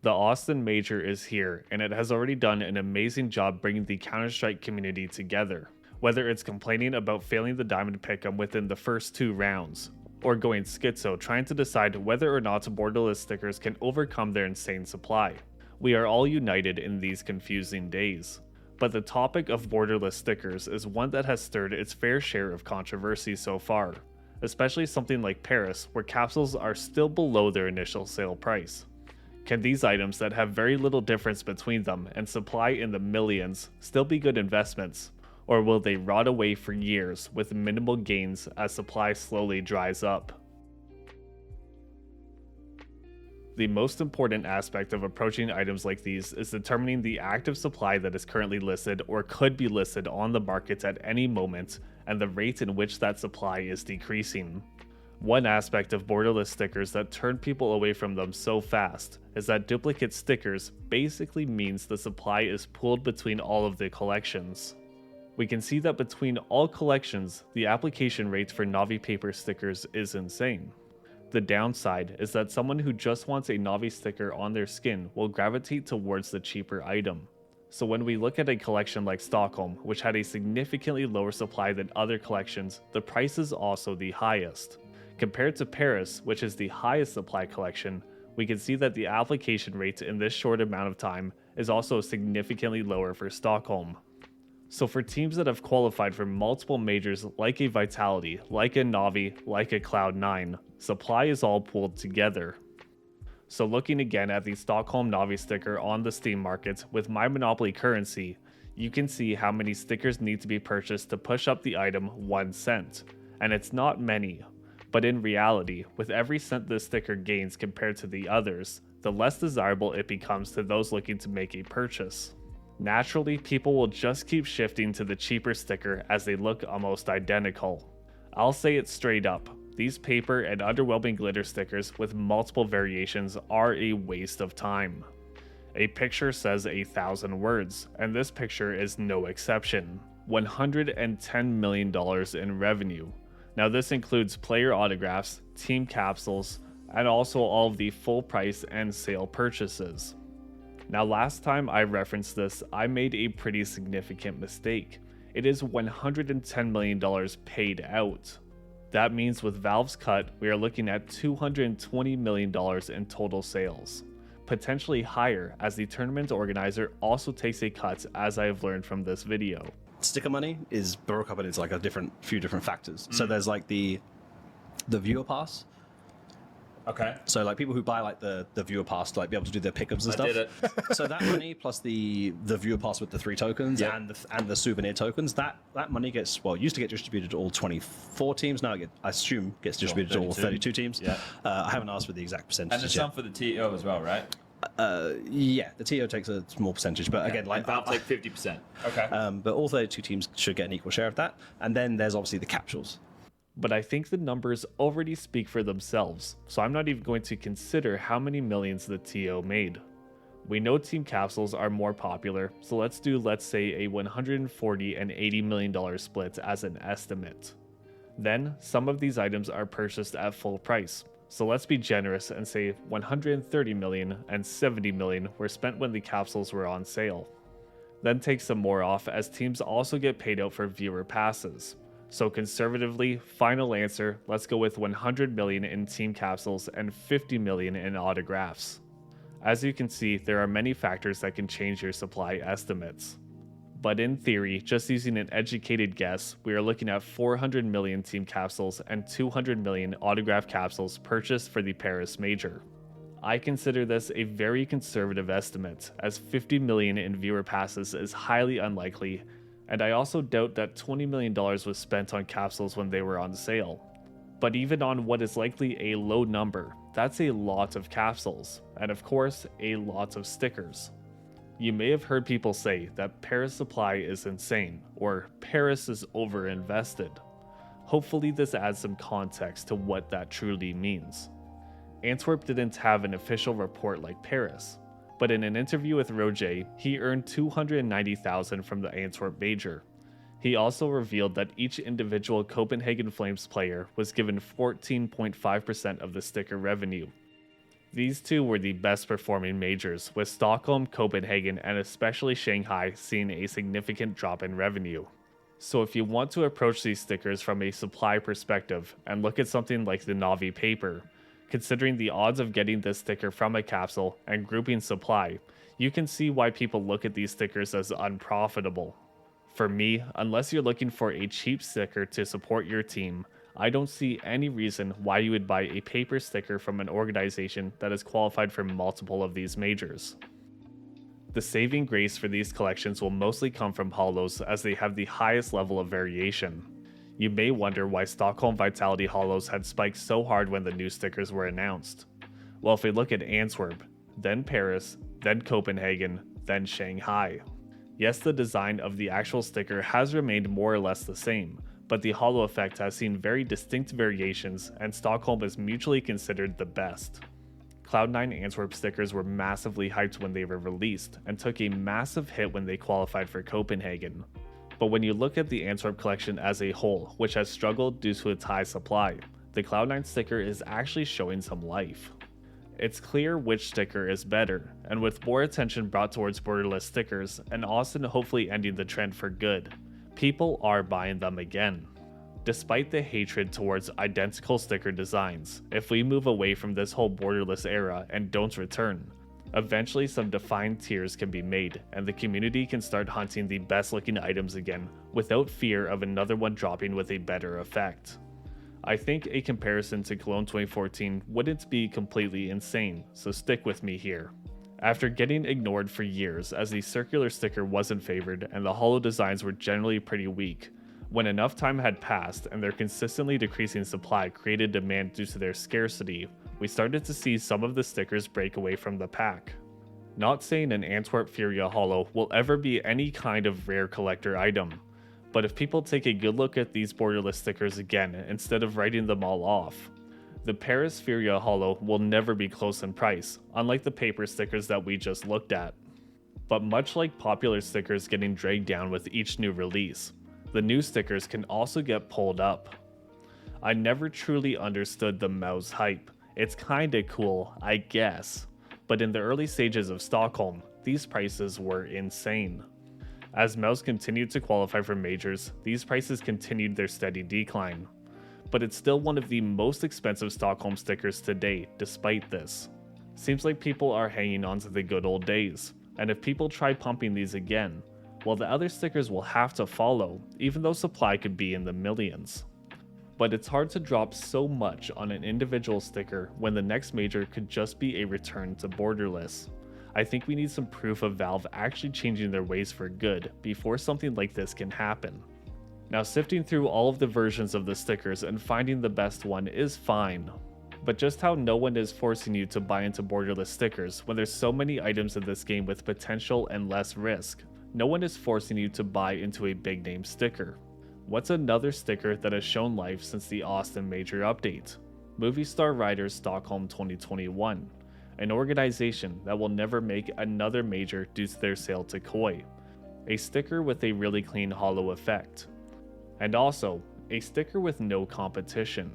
The Austin Major is here, and it has already done an amazing job bringing the Counter-Strike community together. Whether it's complaining about failing the diamond pick'em within the first 2 rounds, or going schizo trying to decide whether or not borderless stickers can overcome their insane supply. We are all united in these confusing days. But the topic of borderless stickers is one that has stirred its fair share of controversy so far, especially something like Paris, where capsules are still below their initial sale price. Can these items that have very little difference between them and supply in the millions still be good investments, or will they rot away for years with minimal gains as supply slowly dries up? The most important aspect of approaching items like these is determining the active supply that is currently listed or could be listed on the markets at any moment and the rate in which that supply is decreasing. One aspect of borderless stickers that turn people away from them so fast is that duplicate stickers basically means the supply is pooled between all of the collections. We can see that between all collections, the application rate for Navi paper stickers is insane. The downside is that someone who just wants a Navi sticker on their skin will gravitate towards the cheaper item. So when we look at a collection like Stockholm, which had a significantly lower supply than other collections, the price is also the highest. Compared to Paris, which is the highest supply collection, we can see that the application rate in this short amount of time is also significantly lower for Stockholm. So for teams that have qualified for multiple majors like a Vitality, like a Navi, like a Cloud9, supply is all pooled together. So looking again at the Stockholm Navi sticker on the Steam market with My Monopoly currency, you can see how many stickers need to be purchased to push up the item 1 cent, and it's not many. But in reality, with every cent this sticker gains compared to the others, the less desirable it becomes to those looking to make a purchase. Naturally, people will just keep shifting to the cheaper sticker as they look almost identical. I'll say it straight up, these paper and underwhelming glitter stickers with multiple variations are a waste of time. A picture says 1,000 words, and this picture is no exception. $110 million in revenue. Now this includes player autographs, team capsules, and also all of the full price and sale purchases. Now last time I referenced this, I made a pretty significant mistake. It is $110 million paid out. That means with Valve's cut, we are looking at $220 million in total sales. Potentially higher as the tournament organizer also takes a cut, as I have learned from this video. Sticker money is broke up into like few different factors. So there's like the viewer pass. Okay. So like people who buy like the viewer pass to like be able to do their pickups and stuff. I did it. So that money plus the viewer pass with the 3 tokens and the souvenir tokens, that money used to get distributed to all 24 teams. Now I assume gets distributed to all 32 teams. Yeah. I haven't asked for the exact percentage. And there's some for the TO as well, right? Yeah, the TO takes a small percentage, but again, like and Valve take 50%. Okay. But all 32 teams should get an equal share of that. And then there's obviously the capsules. But I think the numbers already speak for themselves, so I'm not even going to consider how many millions the TO made. We know team capsules are more popular, so let's say a $140 and $80 million split as an estimate. Then, some of these items are purchased at full price, so let's be generous and say $130 million and $70 million were spent when the capsules were on sale. Then take some more off as teams also get paid out for viewer passes. So conservatively, final answer, let's go with 100 million in team capsules and 50 million in autographs. As you can see, there are many factors that can change your supply estimates. But in theory, just using an educated guess, we are looking at 400 million team capsules and 200 million autograph capsules purchased for the Paris Major. I consider this a very conservative estimate, as 50 million in viewer passes is highly unlikely, and I also doubt that $20 million was spent on capsules when they were on sale. But even on what is likely a low number, that's a lot of capsules, and of course, a lot of stickers. You may have heard people say that Paris supply is insane, or Paris is overinvested. Hopefully this adds some context to what that truly means. Antwerp didn't have an official report like Paris, but in an interview with Roger, he earned $290,000 from the Antwerp Major. He also revealed that each individual Copenhagen Flames player was given 14.5% of the sticker revenue. These two were the best performing majors, with Stockholm, Copenhagen, and especially Shanghai seeing a significant drop in revenue. So if you want to approach these stickers from a supply perspective and look at something like the Navi paper, considering the odds of getting this sticker from a capsule and grouping supply, you can see why people look at these stickers as unprofitable. For me, unless you're looking for a cheap sticker to support your team, I don't see any reason why you would buy a paper sticker from an organization that is qualified for multiple of these majors. The saving grace for these collections will mostly come from holos, as they have the highest level of variation. You may wonder why Stockholm Vitality holos had spiked so hard when the new stickers were announced. Well, if we look at Antwerp, then Paris, then Copenhagen, then Shanghai. Yes, the design of the actual sticker has remained more or less the same, but the holo effect has seen very distinct variations, and Stockholm is mutually considered the best. Cloud9 Antwerp stickers were massively hyped when they were released, and took a massive hit when they qualified for Copenhagen. But when you look at the Antwerp collection as a whole, which has struggled due to its high supply, the Cloud9 sticker is actually showing some life. It's clear which sticker is better, and with more attention brought towards borderless stickers, and Austin hopefully ending the trend for good, people are buying them again. Despite the hatred towards identical sticker designs, if we move away from this whole borderless era and don't return, eventually some defined tiers can be made, and the community can start hunting the best looking items again without fear of another one dropping with a better effect. I think a comparison to Cologne 2014 wouldn't be completely insane, so stick with me here. After getting ignored for years as the circular sticker wasn't favored and the holo designs were generally pretty weak, when enough time had passed and their consistently decreasing supply created demand due to their scarcity, we started to see some of the stickers break away from the pack. Not saying an Antwerp Furia holo will ever be any kind of rare collector item, but if people take a good look at these borderless stickers again instead of writing them all off, the Paris Furia holo will never be close in price, unlike the paper stickers that we just looked at. But much like popular stickers getting dragged down with each new release, the new stickers can also get pulled up. I never truly understood the mouse hype. It's kinda cool, I guess, but in the early stages of Stockholm, these prices were insane. As mouse continued to qualify for majors, these prices continued their steady decline. But it's still one of the most expensive Stockholm stickers today, despite this. Seems like people are hanging on to the good old days, and if people try pumping these again, well, the other stickers will have to follow, even though supply could be in the millions. But it's hard to drop so much on an individual sticker when the next major could just be a return to borderless. I think we need some proof of Valve actually changing their ways for good before something like this can happen. Now, sifting through all of the versions of the stickers and finding the best one is fine, but just how no one is forcing you to buy into borderless stickers when there's so many items in this game with potential and less risk. No one is forcing you to buy into a big name sticker. What's another sticker that has shown life since the Austin major update? Movie Star Riders Stockholm 2021, an organization that will never make another major due to their sale to Koi. A sticker with a really clean holo effect. And also, a sticker with no competition.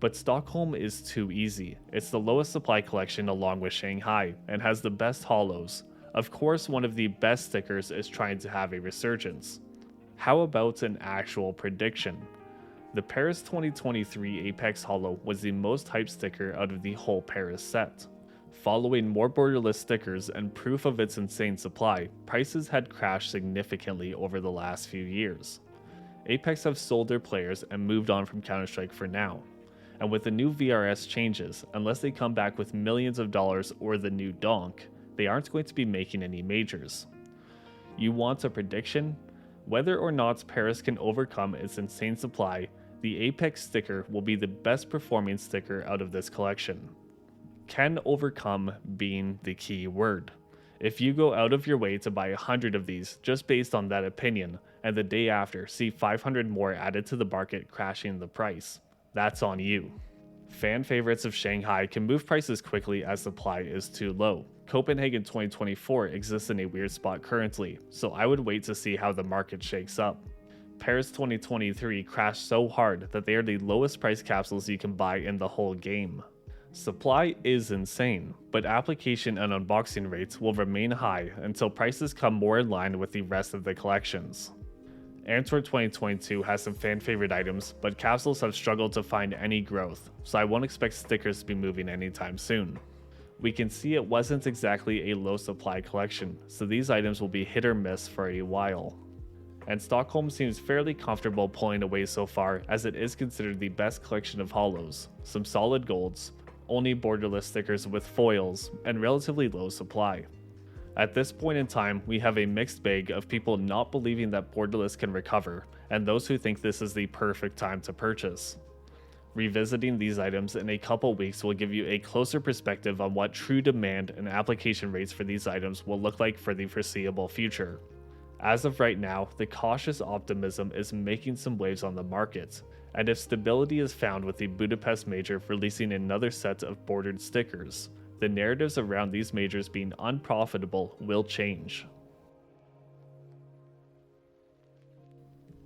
But Stockholm is too easy. It's the lowest supply collection along with Shanghai, and has the best holos. Of course, one of the best stickers is trying to have a resurgence. How about an actual prediction? The Paris 2023 Apex holo was the most hyped sticker out of the whole Paris set. Following more borderless stickers and proof of its insane supply, prices had crashed significantly over the last few years. Apex have sold their players and moved on from Counter-Strike for now. And with the new VRS changes, unless they come back with millions of dollars or the new donk, they aren't going to be making any majors. You want a prediction? Whether or not Paris can overcome its insane supply, the Apex sticker will be the best performing sticker out of this collection. Can overcome being the key word. If you go out of your way to buy 100 of these just based on that opinion, and the day after see 500 more added to the market crashing the price, that's on you. Fan favorites of Shanghai can move prices quickly as supply is too low. Copenhagen 2024 exists in a weird spot currently, so I would wait to see how the market shakes up. Paris 2023 crashed so hard that they are the lowest price capsules you can buy in the whole game. Supply is insane, but application and unboxing rates will remain high until prices come more in line with the rest of the collections. Antwerp 2022 has some fan-favorite items, but capsules have struggled to find any growth, so I won't expect stickers to be moving anytime soon. We can see it wasn't exactly a low supply collection, so these items will be hit or miss for a while. And Stockholm seems fairly comfortable pulling away so far, as it is considered the best collection of holos, some solid golds, only borderless stickers with foils, and relatively low supply. At this point in time, we have a mixed bag of people not believing that borderless can recover, and those who think this is the perfect time to purchase. Revisiting these items in a couple weeks will give you a closer perspective on what true demand and application rates for these items will look like for the foreseeable future. As of right now, the cautious optimism is making some waves on the market, and if stability is found with the Budapest Major releasing another set of bordered stickers, the narratives around these majors being unprofitable will change.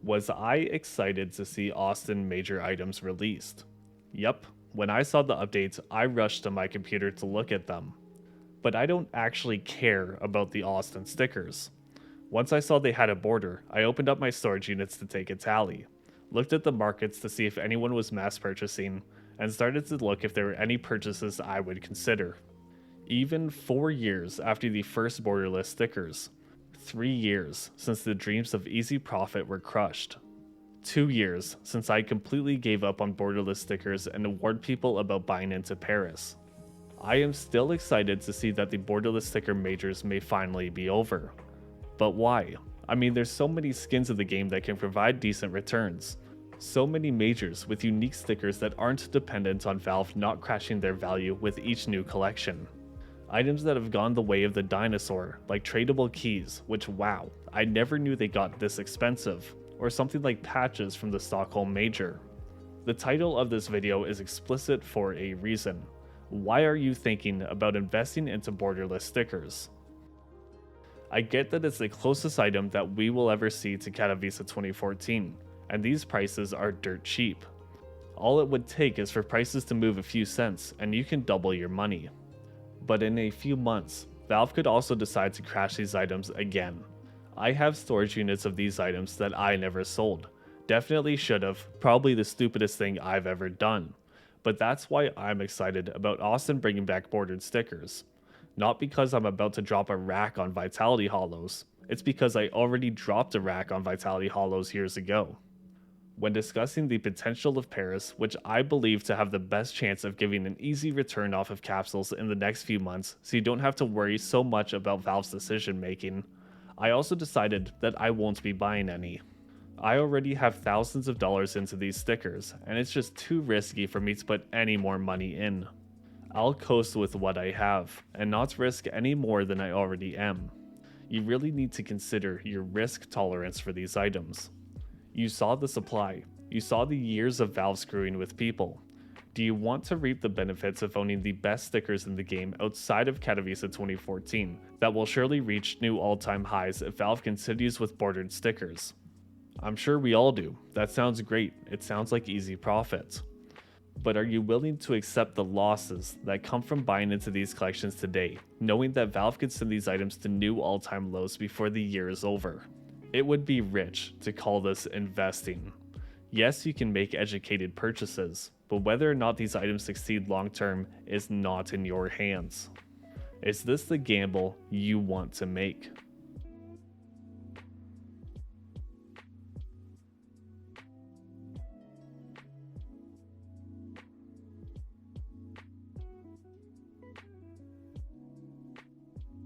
Was I excited to see Austin Major items released? Yep, when I saw the updates, I rushed to my computer to look at them. But I don't actually care about the Austin stickers. Once I saw they had a border, I opened up my storage units to take a tally, looked at the markets to see if anyone was mass purchasing, and started to look if there were any purchases I would consider. Even 4 years after the first borderless stickers, 3 years since the dreams of easy profit were crushed, 2 years since I completely gave up on borderless stickers and warned people about buying into Paris. I am still excited to see that the borderless sticker majors may finally be over. But why? I mean, there's so many skins of the game that can provide decent returns. So many majors with unique stickers that aren't dependent on Valve not crashing their value with each new collection. Items that have gone the way of the dinosaur, like tradable keys, which wow, I never knew they got this expensive, or something like patches from the Stockholm Major. The title of this video is explicit for a reason. Why are you thinking about investing into borderless stickers? I get that it's the closest item that we will ever see to Katowice 2014, and these prices are dirt cheap. All it would take is for prices to move a few cents and you can double your money. But in a few months, Valve could also decide to crash these items again. I have storage units of these items that I never sold. Definitely should have, probably the stupidest thing I've ever done. But that's why I'm excited about Austin bringing back bordered stickers. Not because I'm about to drop a rack on Vitality Holos, it's because I already dropped a rack on Vitality Holos years ago. When discussing the potential of Paris, which I believe to have the best chance of giving an easy return off of capsules in the next few months so you don't have to worry so much about Valve's decision making, I also decided that I won't be buying any. I already have thousands of dollars into these stickers, and it's just too risky for me to put any more money in. I'll coast with what I have, and not risk any more than I already am. You really need to consider your risk tolerance for these items. You saw the supply, you saw the years of Valve screwing with people. Do you want to reap the benefits of owning the best stickers in the game outside of Katowice 2014 that will surely reach new all-time highs if Valve continues with bordered stickers? I'm sure we all do. That sounds great, it sounds like easy profits. But are you willing to accept the losses that come from buying into these collections today, knowing that Valve could send these items to new all-time lows before the year is over? It would be rich to call this investing. Yes, you can make educated purchases, but whether or not these items succeed long-term is not in your hands. Is this the gamble you want to make?